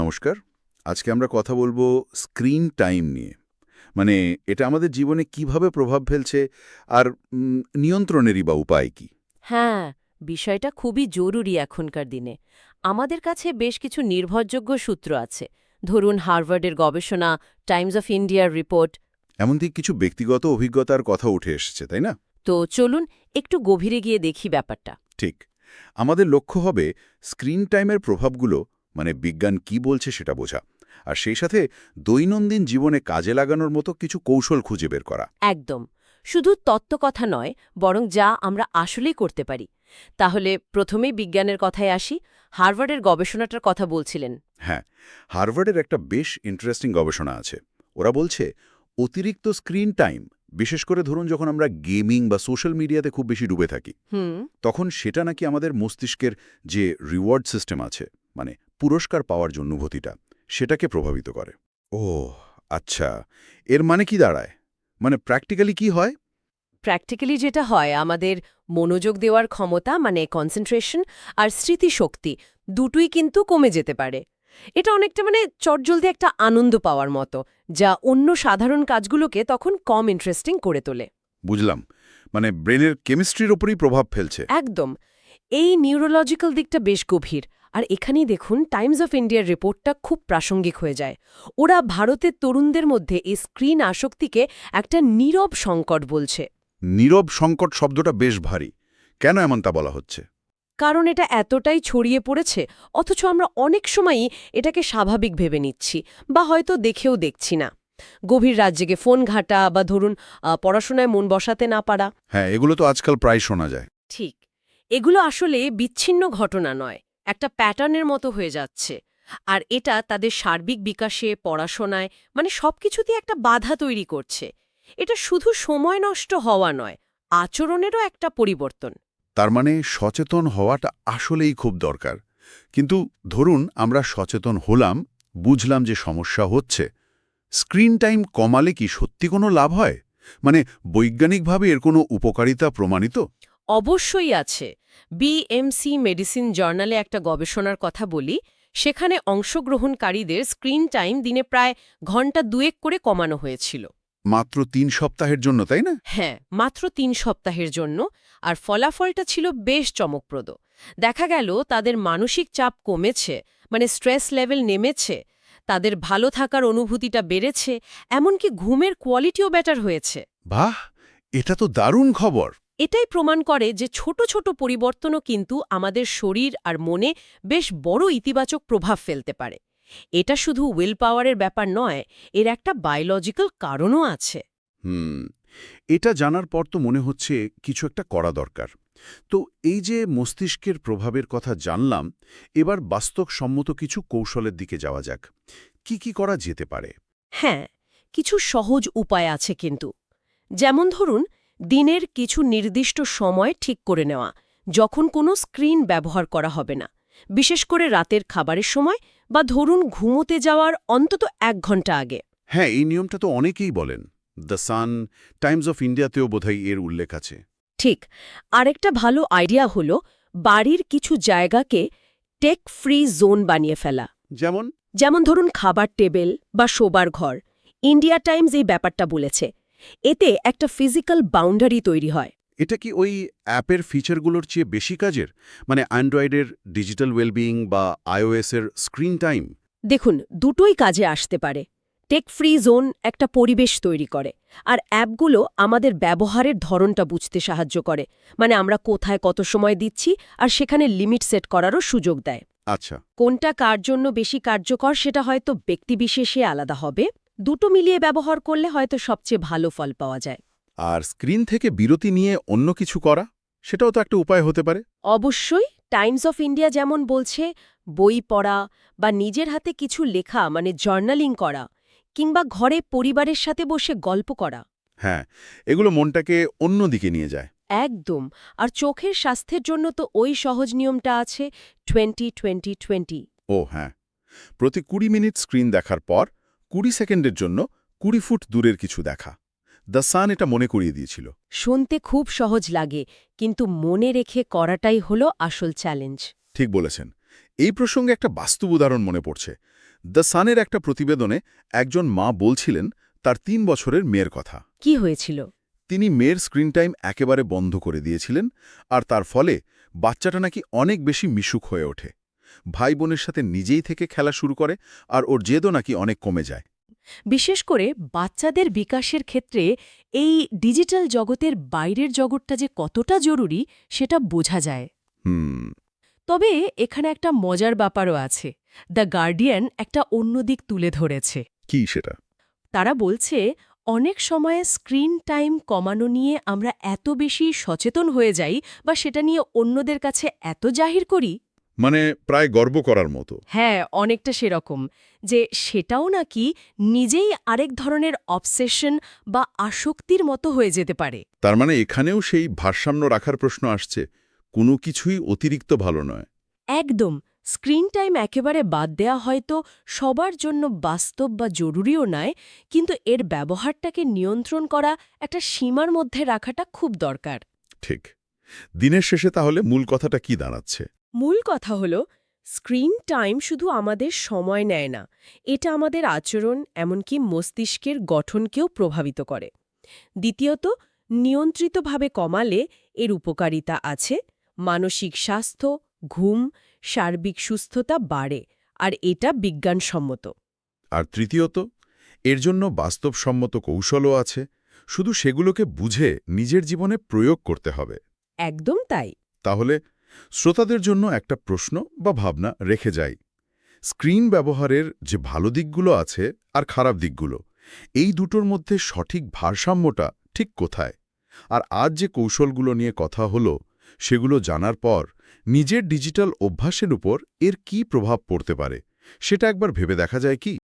নমস্কার। আজকে আমরা কথা বলবো স্ক্রিন টাইম নিয়ে। মানে এটা আমাদের জীবনে কিভাবে প্রভাব ফেলছে আর নিয়ন্ত্রণেরই বা উপায় কি? হ্যাঁ, বিষয়টা খুবই জরুরি এখনকার দিনে। আমাদের কাছে বেশ কিছু নির্ভরযোগ্য সূত্র আছে। ধরুন হার্ভার্ডের গবেষণা, টাইমস অফ ইন্ডিয়ার রিপোর্ট। এমনকি কিছু ব্যক্তিগত অভিজ্ঞতার কথা উঠে এসেছে, তাই না? তো চলুন একটু গভীরে গিয়ে দেখি ব্যাপারটা। ঠিক। আমাদের লক্ষ্য হবে স্ক্রিন টাইমের প্রভাবগুলো, মানে বিজ্ঞান কি বলছে সেটা বোঝা। আর সেই সাথে দৈনন্দিন জীবনে কাজে লাগানোর মতো কিছু কৌশল খুঁজে বের করা। একদম। শুধু তত্ত্বকথা নয়, বরং যা আমরা আসলেই করতে পারি। তাহলে প্রথমেই বিজ্ঞানের কথায় আসি। হার্ভার্ডের গবেষণাটার কথা বলছিলেন। হ্যাঁ, হার্ভার্ডের একটা বেশ ইন্টারেস্টিং গবেষণা আছে। ওরা বলছে অতিরিক্ত স্ক্রিন টাইম, বিশেষ করে ধরুন যখন আমরা গেমিং বা সোশ্যাল মিডিয়াতে খুব বেশি ডুবে থাকি, হুম। তখন সেটা নাকি আমাদের মস্তিষ্কের যে রিওয়ার্ড সিস্টেম আছে, মানে পুরস্কার পাওয়ার যে অনুভূতিটা, সেটাকে প্রভাবিত করে। ও আচ্ছা, এর মানে কি দাঁড়ায়? মানে প্র্যাকটিক্যালি কি হয়? প্র্যাকটিক্যালি যেটা হয়, আমাদের মনোযোগ দেওয়ার ক্ষমতা মানে কনসেন্ট্রেশন আর স্মৃতিশক্তি দুটোই কিন্তু কমে যেতে পারে। এটা অনেকটা চটজলদি একটা আনন্দ পাওয়ার মতো, যা অন্য সাধারণ কাজগুলোকে তখন কম ইন্টারেস্টিং করে তোলে। বুঝলাম, মানে ব্রেনের কেমিস্ট্রির ওপরই প্রভাব ফেলছে। একদম। এই নিউরোলজিক্যাল দিকটা বেশ গভীর। আর এখানেই দেখুন টাইমস অফ ইন্ডিয়ার রিপোর্টটা খুব প্রাসঙ্গিক হয়ে যায়। ওরা ভারতের তরুণদের মধ্যে এই স্ক্রিন আসক্তিকে একটা নীরব সংকট বলছে। নীরব সংকট শব্দটা বেশ ভারী। কেন এমনটা বলা হচ্ছে? কারণ এটা এতটাই ছড়িয়ে পড়েছে, অথচ আমরা অনেক সময়ই এটাকে স্বাভাবিক ভেবে নিচ্ছি, বা হয়তো দেখেও দেখছি না। গভীর রাত জেগে ফোন ঘাঁটা, বা ধরুন পড়াশোনায় মন বসাতে না পারা। হ্যাঁ, এগুলো তো আজকাল প্রায় শোনা যায়। ঠিক। এগুলো আসলে বিচ্ছিন্ন ঘটনা নয়, একটা প্যাটার্নের মতো হয়ে যাচ্ছে। আর এটা তাদের সার্বিক বিকাশে, পড়াশোনায়, সবকিছুতেই একটা বাধা তৈরি করছে। এটা শুধু সময় নষ্ট হওয়া নয়, আচরণেরও একটা পরিবর্তন। তার মানে সচেতন হওয়াটা আসলেই খুব দরকার। কিন্তু ধরুন আমরা সচেতন হলাম, বুঝলাম যে সমস্যা হচ্ছে, স্ক্রিন টাইম কমালে কি সত্যি কোনো লাভ হয়? মানে বৈজ্ঞানিকভাবে এর কোনো উপকারিতা প্রমাণিত? অবশ্যই আছে। বিএমসি মেডিসিন জার্নালে একটা গবেষণার কথা বলি। সেখানে অংশগ্রহণকারীদের স্ক্রিন টাইম দিনে প্রায় ঘন্টা ২ করে কমানো হয়েছিল। মাত্র ৩ সপ্তাহের জন্য, তাই না? হ্যাঁ, মাত্র ৩ সপ্তাহের জন্য। আর ফলাফলটা ছিল বেশ চমকপ্রদ। দেখা গেল তাদের মানসিক চাপ কমেছে, স্ট্রেস লেভেল নেমেছে, তাদের ভালো থাকার অনুভূতিটা বেড়েছে, এমনকি ঘুমের কোয়ালিটিও বেটার হয়েছে। বাহ, এটা তো দারুণ খবর। এটাই প্রমাণ করে যে ছোট ছোট পরিবর্তনও কিন্তু আমাদের শরীর আর মনে বেশ বড় ইতিবাচক প্রভাব ফেলতে পারে। এটা শুধু উইল পাওয়ারের ব্যাপার নয়, এর একটা বায়োলজিক্যাল কারণও আছে। হুম, এটা জানার পর তো মনে হচ্ছে কিছু একটা করা দরকার। তো এই যে মস্তিষ্কের প্রভাবের কথা জানলাম, এবার বাস্তবসম্মত কিছু কৌশলের দিকে যাওয়া যাক। কি করা যেতে পারে? হ্যাঁ, কিছু সহজ উপায় আছে কিন্তু। যেমন ধরুন, দিনের কিছু নির্দিষ্ট সময় ঠিক করে নেওয়া, যখন কোনো স্ক্রিন ব্যবহার করা হবে না। বিশেষ করে রাতের খাবারের সময়, বা ধরুন ঘুমোতে যাওয়ার অন্তত ১ ঘন্টা আগে। হ্যাঁ, এই নিয়মটা তো অনেকেই বলেন। দ্য সান, টাইমস অফ ইন্ডিয়াতেও বোধহয় এর উল্লেখ আছে। ঠিক। আরেকটা ভালো আইডিয়া হলো বাড়ির কিছু জায়গাকে টেক ফ্রি জোন বানিয়ে ফেলা। যেমন? যেমন ধরুন খাবার টেবিল বা শোবার ঘর। ইন্ডিয়া টাইমস এই ব্যাপারটা বলেছে। এতে একটা ফিজিক্যাল বাউন্ডারি তৈরি হয়। এটা কি ওই অ্যাপের ফিচারগুলোর চেয়ে বেশি কাজের? মানে অ্যান্ড্রয়েডের ডিজিটাল ওয়েলবিং বা আইওএসের স্ক্রিন টাইম? দেখুন, দুটোই কাজে আসতে পারে। টেক ফ্রি জোন একটা পরিবেশ তৈরি করে, আর অ্যাপগুলো আমাদের ব্যবহারের ধরনটা বুঝতে সাহায্য করে। আমরা কোথায় কত সময় দিচ্ছি, আর সেখানে লিমিট সেট করারও সুযোগ দেয়। আচ্ছা। কোনটা কার জন্য বেশি কার্যকর সেটা হয়তো ব্যক্তিবিশেষে আলাদা হবে। দুটো মিলিয়ে ব্যবহার করলে হয়তো সবচেয়ে ভালো ফল পাওয়া যায়। আর স্ক্রিন থেকে বিরতি নিয়ে অন্য কিছু করা, সেটাও তো একটা উপায় হতে পারে। অবশ্যই। টাইমস অফ ইন্ডিয়া যেমন বলছে, বই পড়া বা নিজের হাতে কিছু লেখা জার্নালিং করা, কিংবা ঘরে পরিবারের সাথে বসে গল্প করা। হ্যাঁ, এগুলো মনটাকে অন্য দিকে নিয়ে যায়। একদম। আর চোখের স্বাস্থ্যের জন্য তো ওই সহজ নিয়মটা আছে, 20-20-20। ও হ্যাঁ, প্রতি ২০ মিনিট স্ক্রিন দেখার পর ২০ সেকেন্ডের জন্য ২০ ফুট দূরের কিছু দেখা। দ্য সান এটা মনে করিয়ে দিয়েছিল। শুনতে খুব সহজ লাগে, কিন্তু মনে রেখে করাটাই হলো আসল চ্যালেঞ্জ। ঠিক বলেছেন। এই প্রসঙ্গে একটা বাস্তব উদাহরণ মনে পড়ছে। দ্য সানের একটা প্রতিবেদনে একজন মা বলছিলেন তার ৩ বছরের মেয়ের কথা। কি হয়েছিল? তিনি মেয়ের স্ক্রিন টাইম একেবারে বন্ধ করে দিয়েছিলেন, আর তার ফলে বাচ্চাটা নাকি অনেক বেশি মিশুক হয়ে ওঠে। ভাই বোনের সাথে নিজেই থেকে খেলা শুরু করে, আর ওর জেদও নাকি অনেক কমে যায়। বিশেষ করে বাচ্চাদের বিকাশের ক্ষেত্রে এই ডিজিটাল জগতের বাইরের জগৎটা যে কতটা জরুরি সেটা বোঝা যায়। তবে এখানে একটা মজার ব্যাপারও আছে। দ্য গার্ডিয়ান একটা অন্য দিক তুলে ধরেছে। কি সেটা? তারা বলছে অনেক সময়ে স্ক্রিন টাইম কমানো নিয়ে আমরা এত বেশি সচেতন হয়ে যাই বা সেটা নিয়ে অন্যদের কাছে এত জাহির করি, মানে প্রায় গর্ব করার মতো। হ্যাঁ, অনেকটা সেরকম, যে সেটাও নাকি নিজেই আরেক ধরনের অবসেশন বা আসক্তির মতো হয়ে যেতে পারে। তার মানে এখানেও সেই ভারসাম্য রাখার প্রশ্ন আসছে, কোনো কিছুই অতিরিক্ত ভালো নয়। একদম। স্ক্রিন টাইম একেবারে বাদ দেয়া হয়তো সবার জন্য বাস্তব বা জরুরিও নয়, কিন্তু এর ব্যবহারটাকে নিয়ন্ত্রণ করা, একটা সীমার মধ্যে রাখাটা খুব দরকার। ঠিক। দিনের শেষে তাহলে মূল কথাটা কি দাঁড়াচ্ছে? মূল কথা হলো, স্ক্রিন টাইম শুধু আমাদের সময় নেয় না, এটা আমাদের আচরণ, এমনকি মস্তিষ্কের গঠনকেও প্রভাবিত করে। দ্বিতীয়ত, নিয়ন্ত্রিতভাবে কমালে এর উপকারিতা আছে। মানসিক স্বাস্থ্য, ঘুম, সার্বিক সুস্থতা বাড়ে, আর এটা বিজ্ঞানসম্মত। আর তৃতীয়ত, এর জন্য বাস্তবসম্মত কৌশলও আছে, শুধু সেগুলোকে বুঝে নিজের জীবনে প্রয়োগ করতে হবে। একদম তাই। তাহলে শ্রোতাদের জন্য একটা প্রশ্ন বা ভাবনা রেখে যাই। স্ক্রিন ব্যবহারের যে ভালো দিকগুলো আছে আর খারাপ দিকগুলো, এই দুটোর মধ্যে সঠিক ভারসাম্যটা ঠিক কোথায়? আর আজ যে কৌশলগুলো নিয়ে কথা হলো, সেগুলো জানার পর নিজের ডিজিটাল অভ্যাসের উপর এর কী প্রভাব পড়তে পারে সেটা একবার ভেবে দেখা যায় কি?